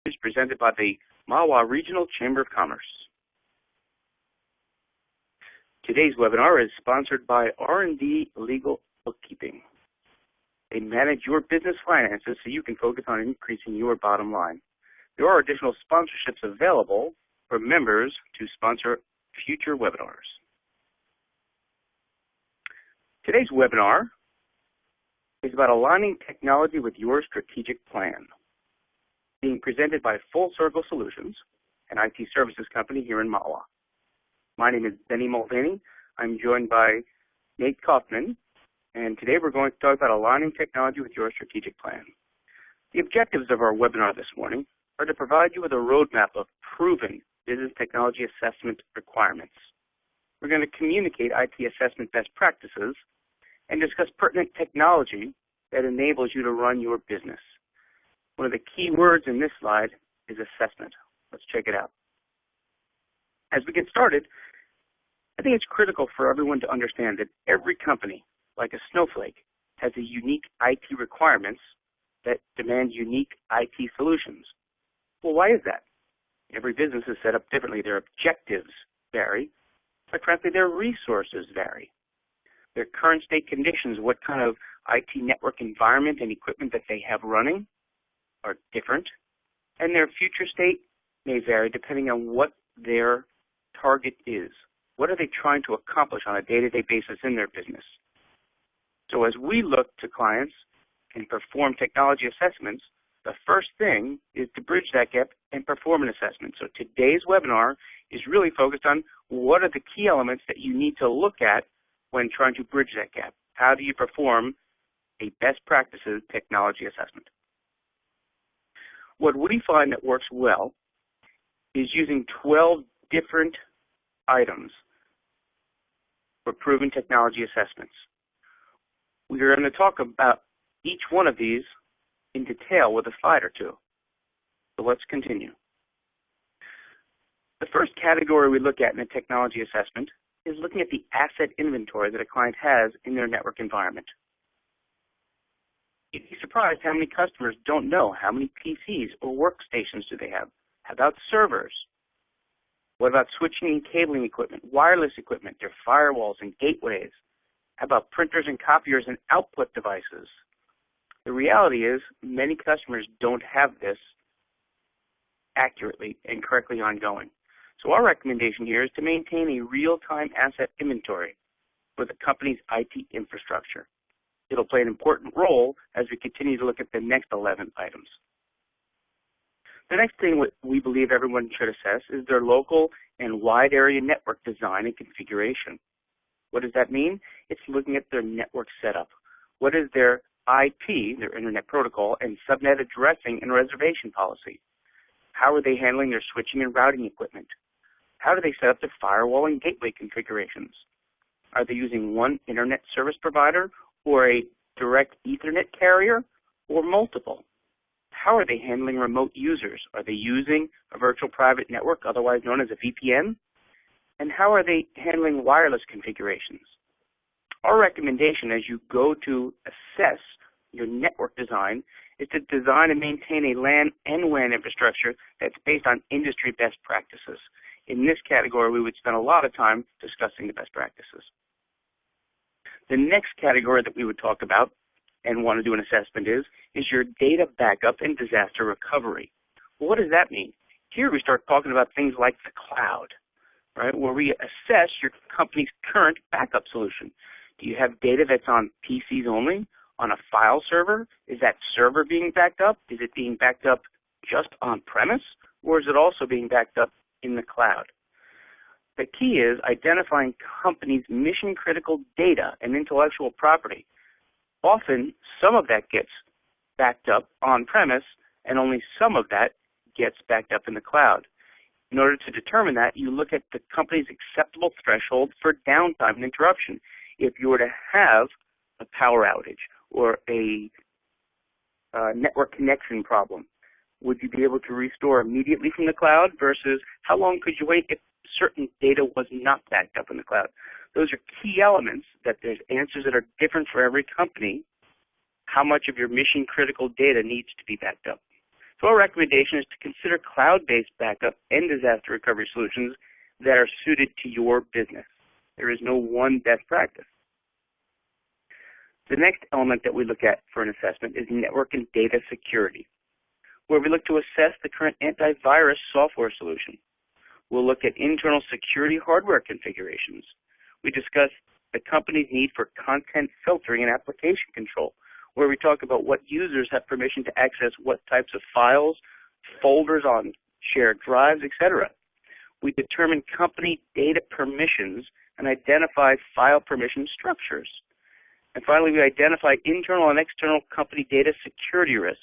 is presented by the Mahwah Regional Chamber of Commerce. Today's webinar is sponsored by R&D Legal Bookkeeping. They manage your business finances so you can focus on increasing your bottom line. There are additional sponsorships available for members to sponsor future webinars. Today's webinar is about aligning technology with your strategic plan, being presented by Full Circle Solutions, an IT services company here in Mahwah. My name is Benny Mulvaney. I'm joined by Nate Kaufman, and today we're going to talk about aligning technology with your strategic plan. The objectives of our webinar this morning are to provide you with a roadmap of proven business technology assessment requirements. We're going to communicate IT assessment best practices and discuss pertinent technology that enables you to run your business. One of the key words in this slide is assessment. Let's check it out. As we get started, I think it's critical for everyone to understand that every company, like a snowflake, has a unique IT requirements that demand unique IT solutions. Well, why is that? Every business is set up differently. Their objectives vary, but frankly, their resources vary. Their current state conditions, what kind of IT network environment and equipment that they have running are different, and their future state may vary depending on what their target is. What are they trying to accomplish on a day-to-day basis in their business? So as we look to clients and perform technology assessments, the first thing is to bridge that gap and perform an assessment. So today's webinar is really focused on what are the key elements that you need to look at when trying to bridge that gap. How do you perform a best practices technology assessment? What we find that works well is using 12 different items for proven technology assessments. We are going to talk about each one of these in detail with a slide or two. So let's continue. The first category we look at in a technology assessment is looking at the asset inventory that a client has in their network environment. You'd be surprised how many customers don't know how many PCs or workstations do they have. How about servers? What about switching and cabling equipment, wireless equipment, their firewalls and gateways? How about printers and copiers and output devices? The reality is many customers don't have this accurately and correctly ongoing. So our recommendation here is to maintain a real-time asset inventory for the company's IT infrastructure. It'll play an important role as we continue to look at the next 11 items. The next thing we believe everyone should assess is their local and wide area network design and configuration. What does that mean? It's looking at their network setup. What is their IP, their Internet Protocol, and subnet addressing and reservation policy? How are they handling their switching and routing equipment? How do they set up their firewall and gateway configurations? Are they using one internet service provider or a direct Ethernet carrier or multiple? How are they handling remote users? Are they using a virtual private network, otherwise known as a VPN? And how are they handling wireless configurations? Our recommendation as you go to assess your network design is to design and maintain a LAN and WAN infrastructure that's based on industry best practices. In this category, we would spend a lot of time discussing the best practices. The next category that we would talk about and want to do an assessment is your data backup and disaster recovery. Well, what does that mean? Here we start talking about things like the cloud, right, where we assess your company's current backup solution. Do you have data that's on PCs only, on a file server? Is that server being backed up? Is it being backed up just on premise, or is it also being backed up in the cloud? The key is identifying companies' mission-critical data and intellectual property. Often, some of that gets backed up on-premise, and only some of that gets backed up in the cloud. In order to determine that, you look at the company's acceptable threshold for downtime and interruption. If you were to have a power outage or a network connection problem, would you be able to restore immediately from the cloud versus how long could you wait if certain data was not backed up in the cloud? Those are key elements that there's answers that are different for every company, how much of your mission critical data needs to be backed up. So our recommendation is to consider cloud-based backup and disaster recovery solutions that are suited to your business. There is no one best practice. The next element that we look at for an assessment is network and data security, where we look to assess the current antivirus software solution. We'll look at internal security hardware configurations. We discuss the company's need for content filtering and application control, where we talk about what users have permission to access what types of files, folders on shared drives, etc. We determine company data permissions and identify file permission structures. And finally, we identify internal and external company data security risks.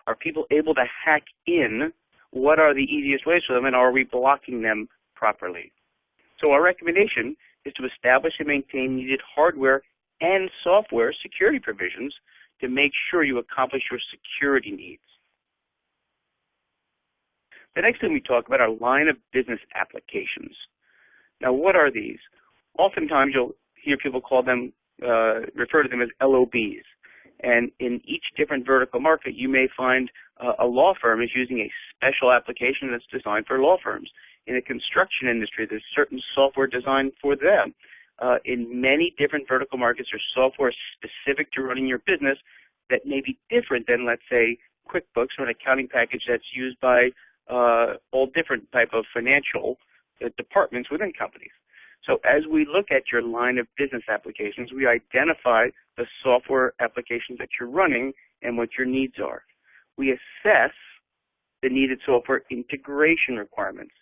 Are people able to hack in? What are the easiest ways for them, and are we blocking them properly? So our recommendation is to establish and maintain needed hardware and software security provisions to make sure you accomplish your security needs. The next thing we talk about are line of business applications. Now, what are these? Oftentimes, you'll hear people call them, refer to them as LOBs. And in each different vertical market, you may find a law firm is using a special application that's designed for law firms. In the construction industry, there's certain software designed for them. In many different vertical markets, there's software specific to running your business that may be different than, let's say, QuickBooks or an accounting package that's used by all different type of financial departments within companies. So as we look at your line of business applications, we identify the software applications that you're running and what your needs are. We assess the needed software integration requirements.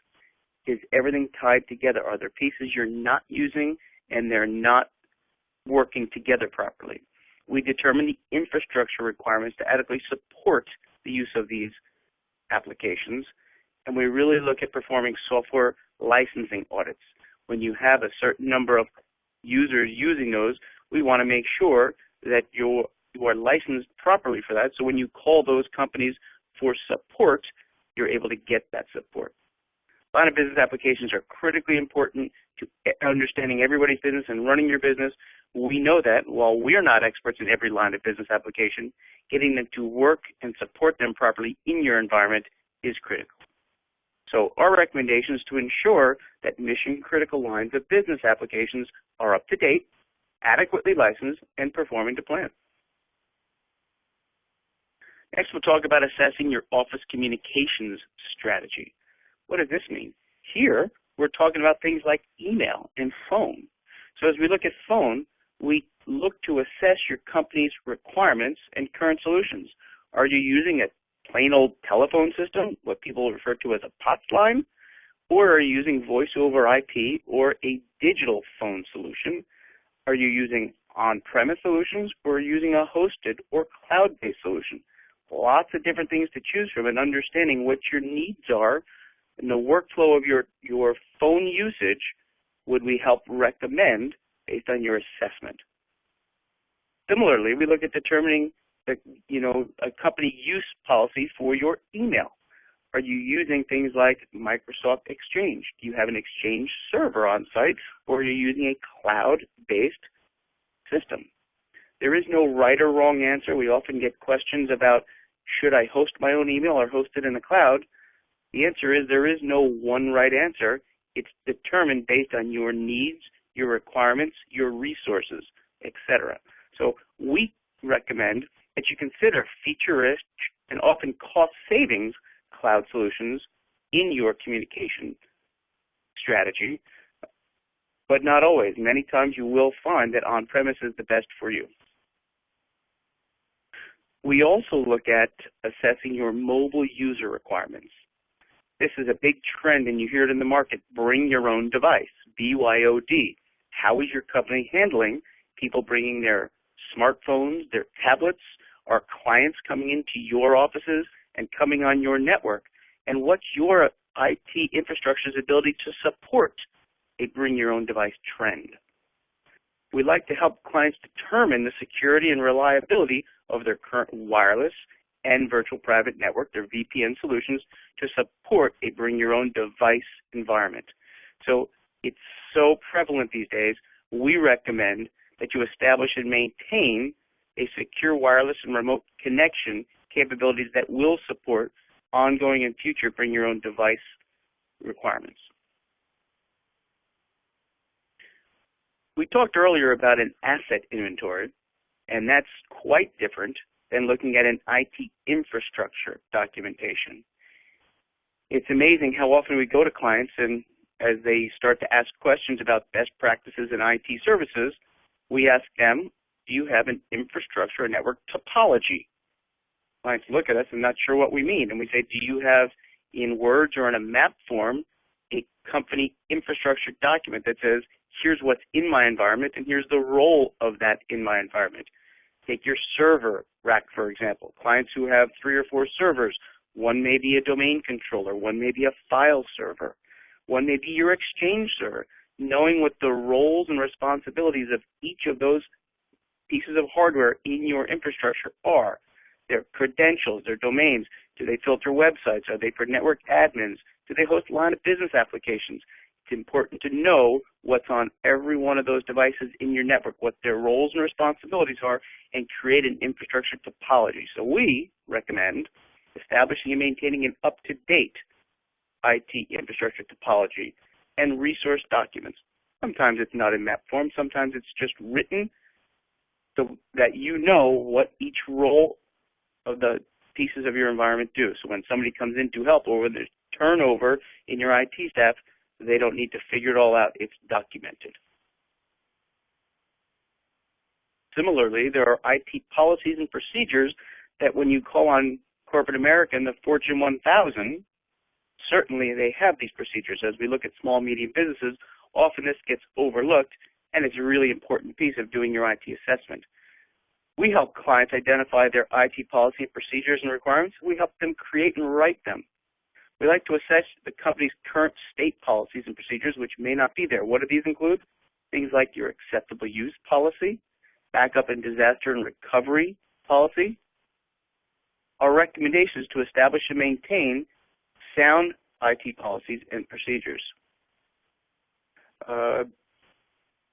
Is everything tied together? Are there pieces you're not using and they're not working together properly? We determine the infrastructure requirements to adequately support the use of these applications, and we really look at performing software licensing audits. When you have a certain number of users using those, we want to make sure that you are licensed properly for that, so when you call those companies for support, you're able to get that support. Line of business applications are critically important to understanding everybody's business and running your business. We know that while we're not experts in every line of business application, getting them to work and support them properly in your environment is critical. So our recommendation is to ensure that mission-critical lines of business applications are up to date, adequately licensed, and performing to plan. Next, we'll talk about assessing your office communications strategy. What does this mean? Here, we're talking about things like email and phone. So as we look at phone, we look to assess your company's requirements and current solutions. Are you using a plain old telephone system, what people refer to as a POTS line, or are you using voice over IP or a digital phone solution? Are you using on-premise solutions, or are you using a hosted or cloud-based solution? Lots of different things to choose from, and understanding what your needs are and the workflow of your phone usage would we help recommend based on your assessment. Similarly, we look at determining a company use policy for your email. Are you using things like Microsoft Exchange? Do you have an Exchange server on site, or are you using a cloud-based system? There is no right or wrong answer. We often get questions about, should I host my own email or host it in the cloud? The answer is there is no one right answer. It's determined based on your needs, your requirements, your resources, etc. So we recommend that you consider feature-rich and often cost savings cloud solutions in your communication strategy, but not always. Many times you will find that on-premise is the best for you. We also look at assessing your mobile user requirements. This is a big trend, and you hear it in the market. Bring your own device, BYOD. How is your company handling people bringing their smartphones, their tablets? Are clients coming into your offices and coming on your network? And what's your IT infrastructure's ability to support a bring your own device trend? We like to help clients determine the security and reliability of their current wireless and virtual private network, their VPN solutions, to support a bring your own device environment. So it's so prevalent these days, we recommend that you establish and maintain a secure wireless and remote connection capabilities that will support ongoing and future bring your own device requirements. We talked earlier about an asset inventory, and that's quite different than looking at an IT infrastructure documentation. It's amazing how often we go to clients, and as they start to ask questions about best practices in IT services, we ask them, do you have an infrastructure or network topology? Clients look at us and not sure what we mean, and we say, do you have in words or in a map form a company infrastructure document that says, here's what's in my environment and here's the role of that in my environment. Take your server rack, for example. Clients who have 3 or 4 servers, one may be a domain controller, one may be a file server, one may be your Exchange server. Knowing what the roles and responsibilities of each of those pieces of hardware in your infrastructure are, their credentials, their domains. Do they filter websites? Are they for network admins? Do they host line of business applications? It's important to know what's on every one of those devices in your network, what their roles and responsibilities are, and create an infrastructure topology. So we recommend establishing and maintaining an up-to-date IT infrastructure topology and resource documents. Sometimes it's not in map form, sometimes it's just written so that you know what each role of the pieces of your environment do. So when somebody comes in to help or when there's turnover in your IT staff, they don't need to figure it all out. It's documented. Similarly, there are IT policies and procedures that when you call on corporate America and the Fortune 1000, certainly they have these procedures. As we look at small, medium businesses, often this gets overlooked, and it's a really important piece of doing your IT assessment. We help clients identify their IT policy and procedures and requirements. We help them create and write them. We like to assess the company's current state policies and procedures, which may not be there. What do these include? Things like your acceptable use policy, backup and disaster and recovery policy. Our recommendation is to establish and maintain sound IT policies and procedures.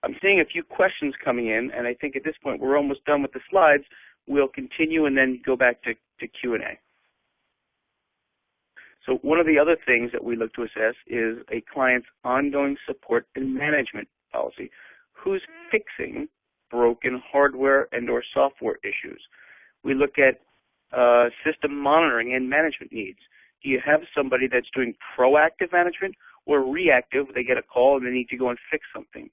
I'm seeing a few questions coming in, and I think at this point we're almost done with the slides. We'll continue and then go back to Q&A. So one of the other things that we look to assess is a client's ongoing support and management policy. Who's fixing broken hardware and or software issues? We look at system monitoring and management needs. Do you have somebody that's doing proactive management or reactive? They get a call and they need to go and fix something.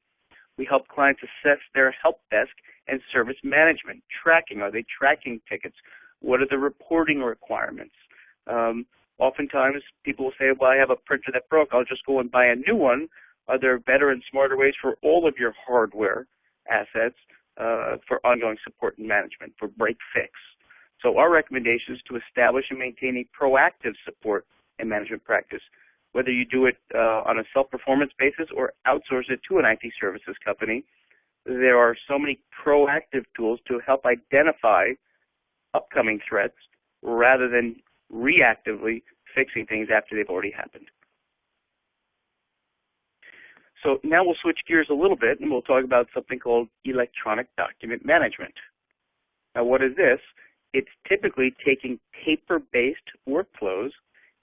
We help clients assess their help desk and service management. Tracking, are they tracking tickets? What are the reporting requirements? Oftentimes people will say, well, I have a printer that broke, I'll just go and buy a new one. Are there better and smarter ways for all of your hardware assets for ongoing support and management, for break fix? So our recommendation is to establish and maintain a proactive support and management practice. Whether you do it on a self-performance basis or outsource it to an IT services company, there are so many proactive tools to help identify upcoming threats rather than reactively fixing things after they've already happened. So now we'll switch gears a little bit and we'll talk about something called electronic document management. Now what is this? It's typically taking paper-based workflows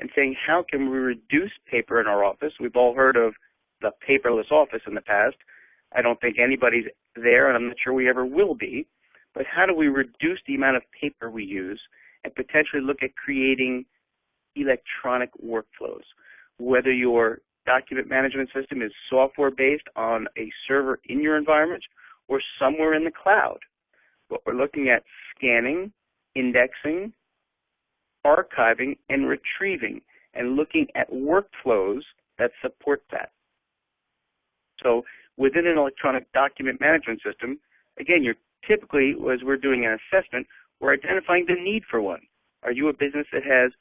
and saying, how can we reduce paper in our office? We've all heard of the paperless office in the past. I don't think anybody's there, and I'm not sure we ever will be. But how do we reduce the amount of paper we use and potentially look at creating electronic workflows? Whether your document management system is software-based on a server in your environment or somewhere in the cloud. What we're looking at scanning, indexing, archiving, and retrieving, and looking at workflows that support that. So within an electronic document management system, again, you're typically, as we're doing an assessment, we're identifying the need for one. Are you a business that has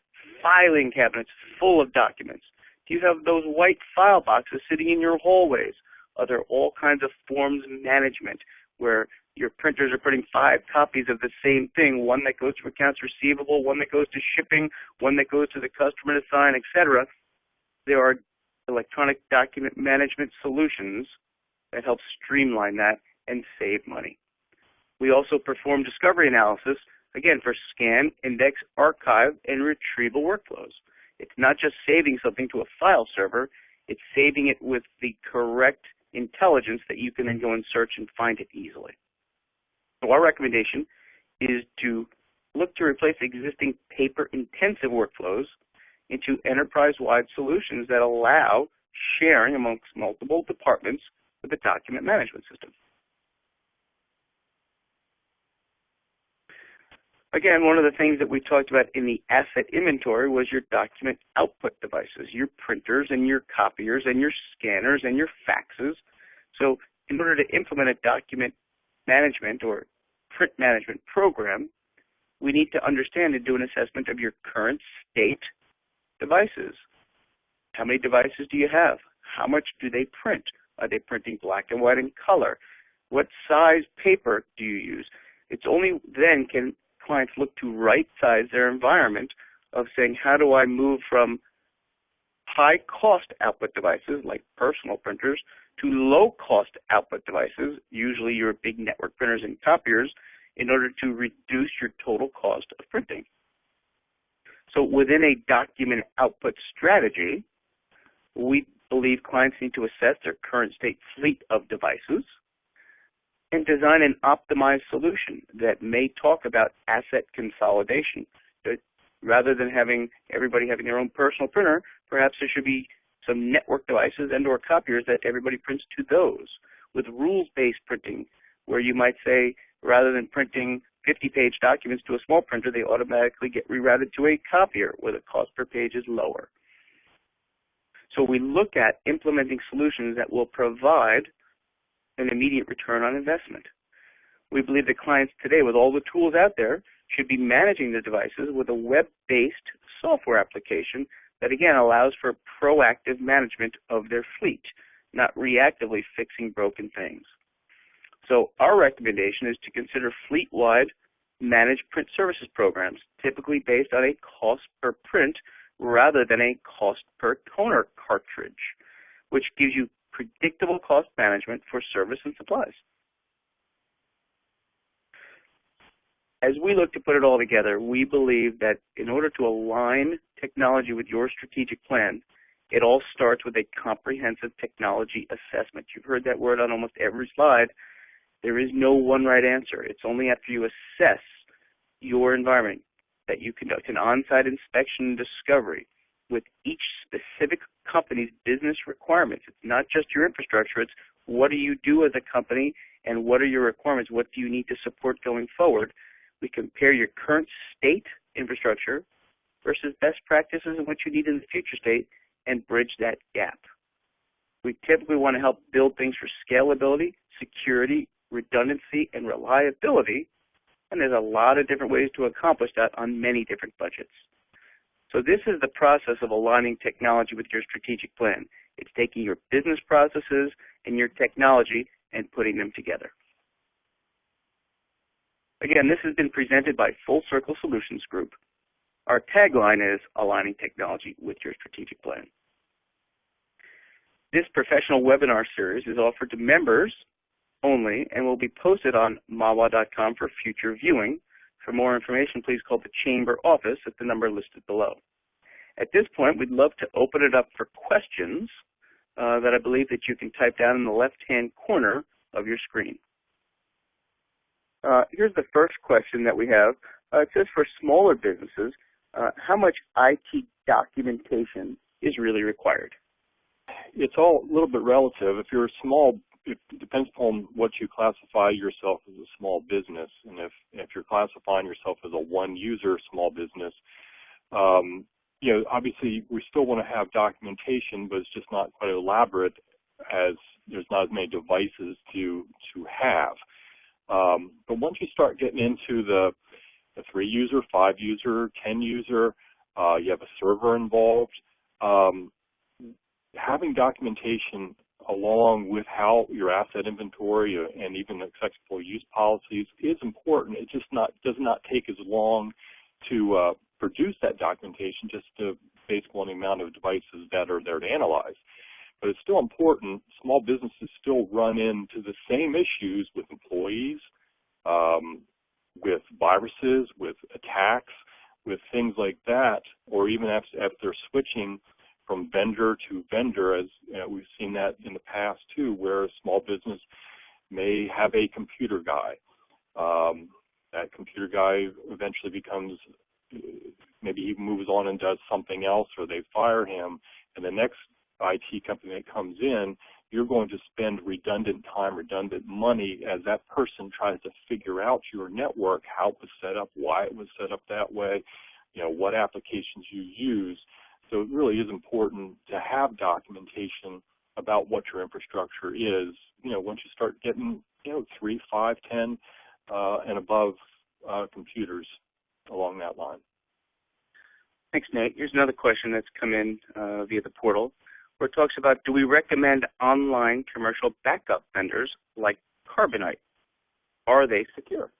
filing cabinets full of documents? Do you have those white file boxes sitting in your hallways? Are there all kinds of forms management where your printers are putting 5 copies of the same thing, one that goes to accounts receivable, one that goes to shipping, one that goes to the customer to sign, etc. There are electronic document management solutions that help streamline that and save money. We also perform discovery analysis again, for scan, index, archive, and retrieval workflows. It's not just saving something to a file server, it's saving it with the correct intelligence that you can then go and search and find it easily. So our recommendation is to look to replace existing paper-intensive workflows into enterprise-wide solutions that allow sharing amongst multiple departments with a document management system. Again, one of the things that we talked about in the asset inventory was your document output devices, your printers and your copiers and your scanners and your faxes. So in order to implement a document management or print management program, we need to understand and do an assessment of your current state devices. How many devices do you have? How much do they print? Are they printing black and white and color? What size paper do you use? It's only then can clients look to right-size their environment of saying, how do I move from high-cost output devices like personal printers to low-cost output devices, usually your big network printers and copiers, in order to reduce your total cost of printing. So within a document output strategy, we believe clients need to assess their current state fleet of devices and design an optimized solution that may talk about asset consolidation. Rather than having everybody having their own personal printer, perhaps there should be some network devices and or copiers that everybody prints to those, with rules-based printing, where you might say, rather than printing 50-page documents to a small printer, they automatically get rerouted to a copier where the cost per page is lower. So we look at implementing solutions that will provide an immediate return on investment. We believe that clients today, with all the tools out there, should be managing their devices with a web-based software application that, again, allows for proactive management of their fleet, not reactively fixing broken things. So our recommendation is to consider fleet-wide managed print services programs, typically based on a cost per print rather than a cost per toner cartridge, which gives you predictable cost management for service and supplies. As we look to put it all together, we believe that in order to align technology with your strategic plan, it all starts with a comprehensive technology assessment. You've heard that word on almost every slide. There is no one right answer. It's only after you assess your environment that you conduct an on-site inspection and discovery with each specific company's business requirements. It's not just your infrastructure, it's what do you do as a company and what are your requirements, what do you need to support going forward. We compare your current state infrastructure versus best practices and what you need in the future state and bridge that gap. We typically want to help build things for scalability, security, redundancy, and reliability, and there's a lot of different ways to accomplish that on many different budgets. So this is the process of aligning technology with your strategic plan. It's taking your business processes and your technology and putting them together. Again, this has been presented by Full Circle Solutions Group. Our tagline is aligning technology with your strategic plan. This professional webinar series is offered to members only and will be posted on mawa.com for future viewing. For more information, please call the Chamber office at the number listed below. At this point, we'd love to open it up for questions that I believe that you can type down in the left-hand corner of your screen. Here's the first question that we have. It says, for smaller businesses, how much IT documentation is really required? It's all a little bit relative. If you're small, it depends upon what you classify yourself as a small business. And if you're classifying yourself as a one-user small business, you know, obviously we still want to have documentation, but it's just not quite elaborate, as there's not as many devices to have. But once you start getting into the 3-user, 5-user, 10-user, you have a server involved, having documentation along with how your asset inventory and even acceptable use policies is important. It just does not take as long to produce that documentation, just based on the amount of devices that are there to analyze. But it's still important. Small businesses still run into the same issues with employees, with viruses, with attacks, with things like that, or even if they're switching from vendor to vendor, as we've seen that in the past too, where a small business may have a computer guy. That computer guy eventually becomes, maybe he moves on and does something else, or they fire him, and the next IT company that comes in, you're going to spend redundant time, redundant money as that person tries to figure out your network, how it was set up, why it was set up that way, what applications you use. So it really is important to have documentation about what your infrastructure is, once you start getting, 3, 5, 10, and above computers along that line. Thanks, Nate. Here's another question that's come in via the portal, where it talks about, do we recommend online commercial backup vendors like Carbonite? Are they secure?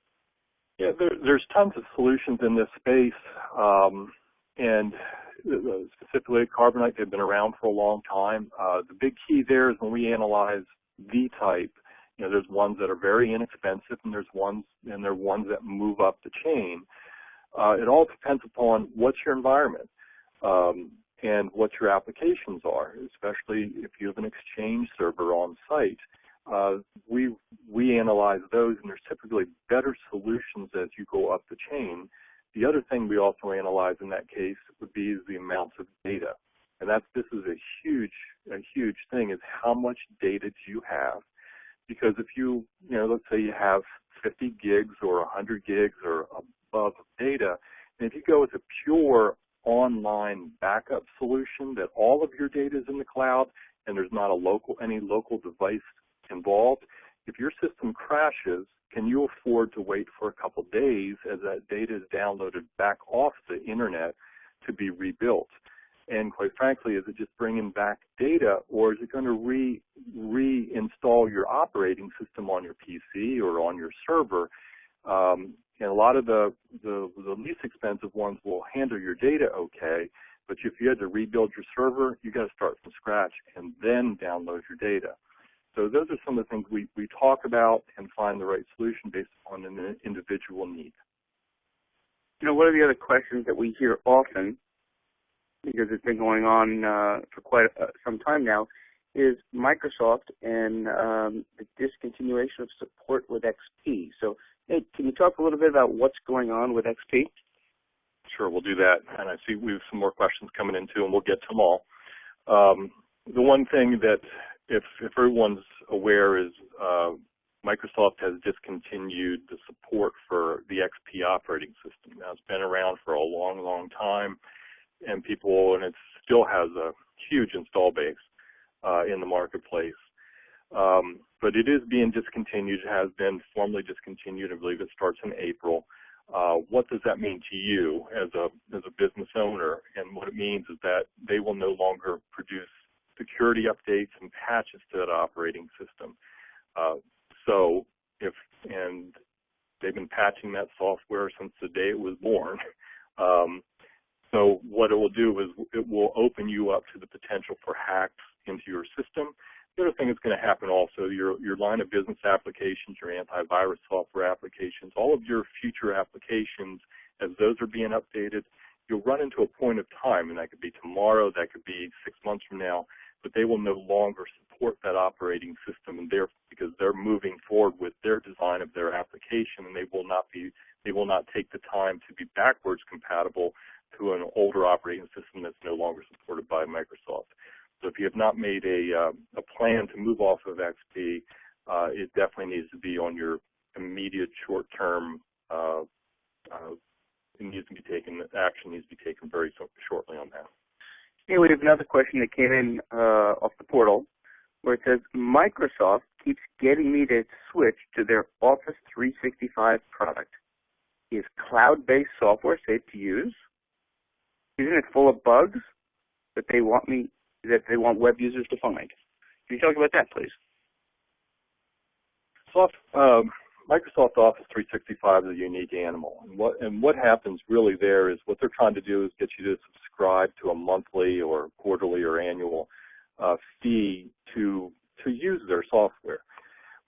Yeah, there's tons of solutions in this space, and specifically Carbonite, they've been around for a long time. The big key there is when we analyze V-type, there's ones that are very inexpensive, and there are ones that move up the chain. It all depends upon what's your environment and what your applications are, especially if you have an Exchange server on site. We analyze those, and there's typically better solutions as you go up the chain. The other thing we also analyze in that case would be the amounts of data, and this is a huge thing, is how much data do you have? Because if let's say you have 50 gigs or 100 gigs or above data, and if you go with a pure online backup solution that all of your data is in the cloud and there's not any local device involved, if your system crashes, can you afford to wait for a couple days as that data is downloaded back off the internet to be rebuilt? And quite frankly, is it just bringing back data, or is it going to reinstall your operating system on your PC or on your server? And a lot of the least expensive ones will handle your data okay, but if you had to rebuild your server, you got to start from scratch and then download your data. So those are some of the things we talk about and find the right solution based on an individual need. One of the other questions that we hear often, because it's been going on for quite some time now, is Microsoft and the discontinuation of support with XP. So, Nate, can you talk a little bit about what's going on with XP? Sure, we'll do that. And I see we have some more questions coming in too, and we'll get to them all. The one thing that, if everyone's aware, is Microsoft has discontinued the support for the XP operating system. Now, it's been around for a long, long time, and it still has a huge install base in the marketplace. But it is being discontinued. It has been formally discontinued. I believe it starts in April. What does that mean to you as a business owner? And what it means is that they will no longer produce security updates and patches to that operating system. And they've been patching that software since the day it was born. So what it will do is it will open you up to the potential for hacks into your system. The other thing that's going to happen also, your line of business applications, your antivirus software applications, all of your future applications, as those are being updated, you'll run into a point of time, and that could be tomorrow, that could be 6 months from now, but they will no longer support that operating system, and because they're moving forward with their design of their application, and they will not take the time to be backwards compatible to an older operating system that's no longer supported by Microsoft. So if you have not made a plan to move off of XP, it definitely needs to be on your immediate short-term. Action needs to be taken very shortly on that. Hey, we have another question that came in off the portal, where it says, Microsoft keeps getting me to switch to their Office 365 product. Is cloud-based software safe to use? Isn't it full of bugs that they want web users to find? Can you talk about that, please? Microsoft Office 365 is a unique animal. And what happens really there is what they're trying to do is get you to subscribe to a monthly or quarterly or annual fee to use their software.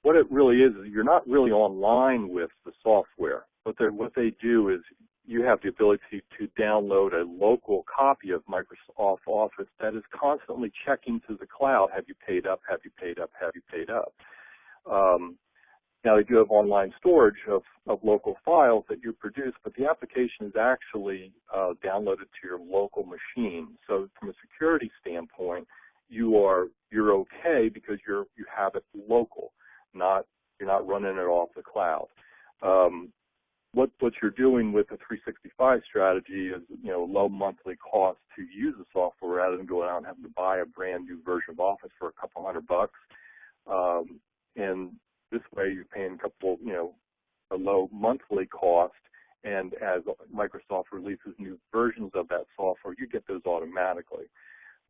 What it really is you're not really online with the software. what they do is you have the ability to download a local copy of Microsoft Office that is constantly checking to the cloud. Have you paid up? Have you paid up? Have you paid up? Now, they do have online storage of local files that you produce, but the application is actually downloaded to your local machine. So from a security standpoint, you're okay because you have it local, you're not running it off the cloud. What you're doing with the 365 strategy is, low monthly cost to use the software rather than going out and having to buy a brand new version of Office for a couple $100. And this way you're paying a low monthly cost, and as Microsoft releases new versions of that software, you get those automatically.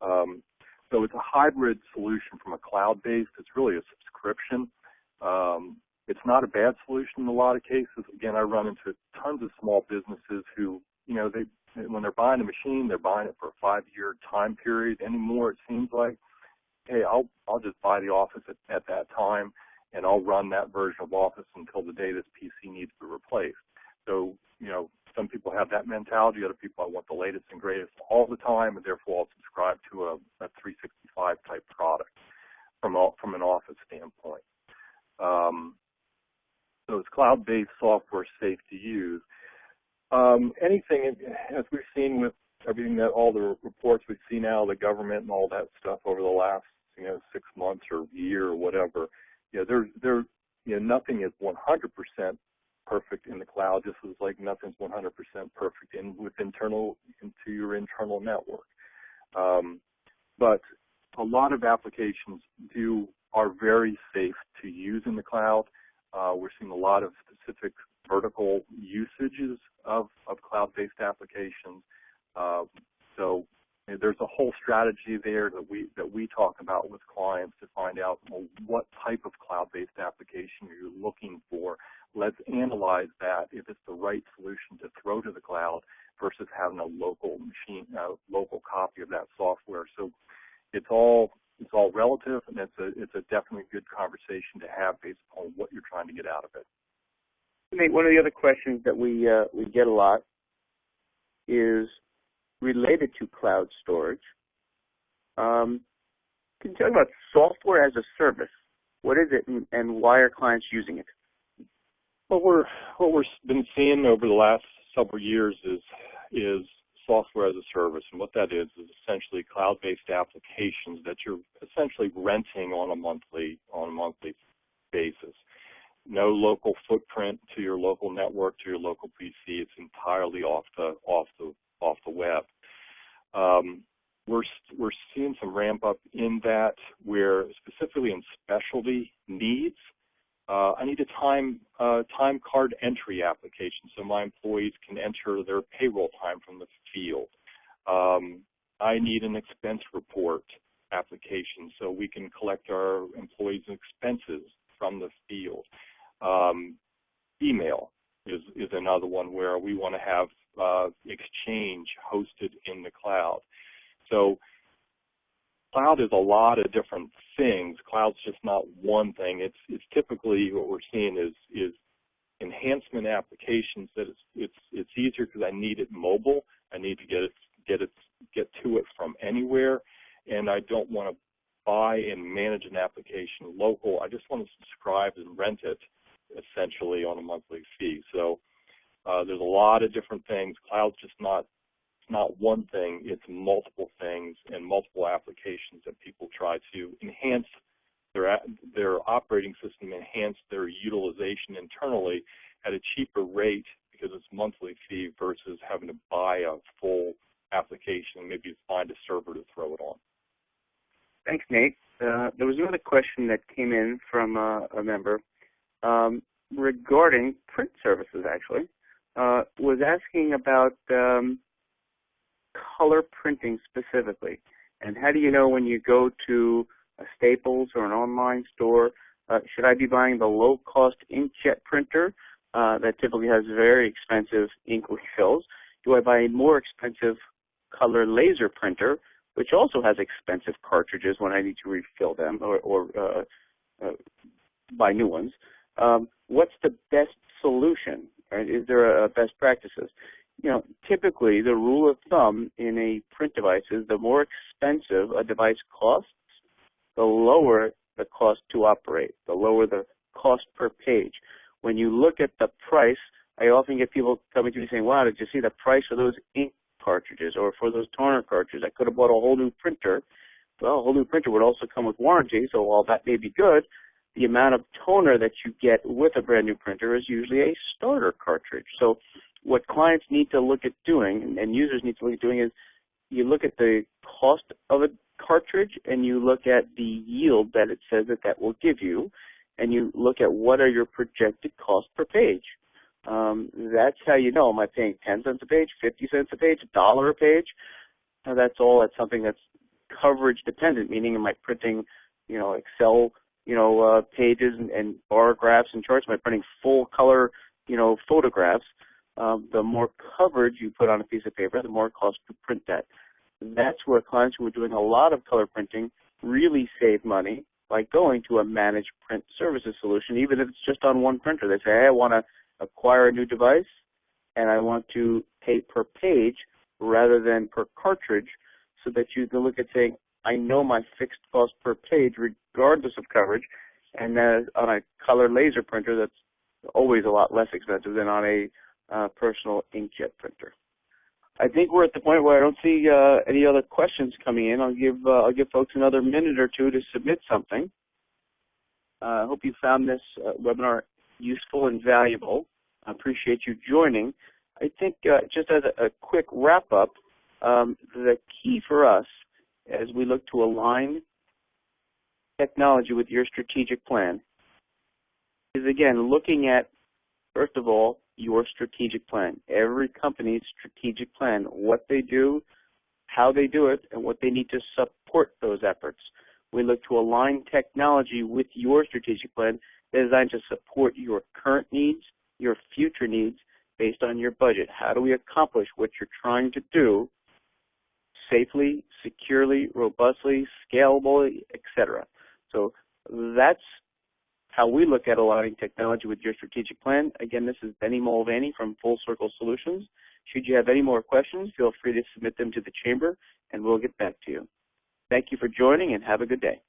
So it's a hybrid solution from a cloud-based. It's really a subscription. It's not a bad solution in a lot of cases. Again, I run into tons of small businesses who, when they're buying a machine, they're buying it for a 5-year time period. Anymore, it seems like, hey, I'll just buy the Office at that time, and I'll run that version of Office until the day this PC needs to be replaced. So, some people have that mentality. Other people, I want the latest and greatest all the time, and therefore I'll subscribe to a 365 type product from an Office standpoint. So it's cloud-based software, safe to use. Anything, as we've seen with everything all the reports we've seen out of the government and all that stuff over the last 6 months or year or whatever, nothing is 100% perfect in the cloud, just as like nothing's 100% perfect into your internal network. But a lot of applications are very safe to use in the cloud. We're seeing a lot of specific vertical usages of cloud-based applications. So there's a whole strategy there that we talk about with clients to find out what type of cloud-based application you're looking for. Let's analyze that if it's the right solution to throw to the cloud versus having a local copy of that software. So it's all relative, and it's a definitely good conversation to have based on what you're trying to get out of it. Nate, one of the other questions that we get a lot is related to cloud storage. Can you talk about software as a service? What is it, and why are clients using it? Well, what we've been seeing over the last several years is software as a service, and what that is essentially cloud-based applications that you're essentially renting on a monthly basis. No local footprint to your local network, to your local PC. It's entirely off the web. We're seeing some ramp up in that, where specifically in specialty needs. I need a time card entry application so my employees can enter their payroll time from the field. I need an expense report application so we can collect our employees' expenses from the field. Email is another one where we want to have Exchange hosted in the cloud. So cloud is a lot of different things. Cloud's just not one thing. It's typically what we're seeing is enhancement applications that it's easier because I need it mobile. I need to get to it from anywhere, and I don't want to buy and manage an application local. I just want to subscribe and rent it essentially on a monthly fee. So there's a lot of different things. Cloud's just not one thing. It's multiple things and multiple applications that people try to enhance their operating system, enhance their utilization internally at a cheaper rate because it's monthly fee versus having to buy a full application and maybe find a server to throw it on. Thanks, Nate. There was another question that came in from a member regarding print services, actually. Was asking about color printing specifically, and how do you know when you go to a Staples or an online store, should I be buying the low-cost inkjet printer that typically has very expensive ink refills? Do I buy a more expensive color laser printer, which also has expensive cartridges when I need to refill them or buy new ones? What's the best solution? right? Is there a best practices? You know, typically the rule of thumb in a print device is the more expensive a device costs, the lower the cost to operate, the lower the cost per page. When you look at the price, I often get people coming to me saying, wow, did you see the price of those ink cartridges or for those toner cartridges? I could have bought a whole new printer. Well, a whole new printer would also come with warranty, so while that may be good, the amount of toner that you get with a brand new printer is usually a starter cartridge. So what clients need to look at doing and users need to look at doing is you look at the cost of a cartridge and you look at the yield that it says that that will give you, and you look at what are your projected costs per page. That's how you know, am I paying 10 cents a page, 50 cents a page, $1 a page? Now that's something that's coverage dependent, meaning am I printing, you know, Excel, you know, pages and bar graphs and charts? Am I printing full color, you know, photographs? The more coverage you put on a piece of paper, the more it costs to print that. That's where clients who are doing a lot of color printing really save money by going to a managed print services solution, even if it's just on one printer. They say, hey, I want to acquire a new device and I want to pay per page rather than per cartridge, so that you can look at saying, I know my fixed cost per page regardless of coverage, and on a color laser printer that's always a lot less expensive than on a personal inkjet printer. I think we're at the point where I don't see any other questions coming in. I'll give folks another minute or two to submit something. I hope you found this webinar useful and valuable. I appreciate you joining. I think just as a quick wrap-up, the key for us as we look to align technology with your strategic plan is, again, looking at, first of all, your strategic plan. Every company's strategic plan, what they do, how they do it, and what they need to support those efforts. We look to align technology with your strategic plan designed to support your current needs, your future needs, based on your budget. How do we accomplish what you're trying to do safely, securely, robustly, scalably, etc.? So that's how we look at aligning technology with your strategic plan. Again, this is Benny Mulvaney from Full Circle Solutions. Should you have any more questions, feel free to submit them to the chamber, and we'll get back to you. Thank you for joining, and have a good day.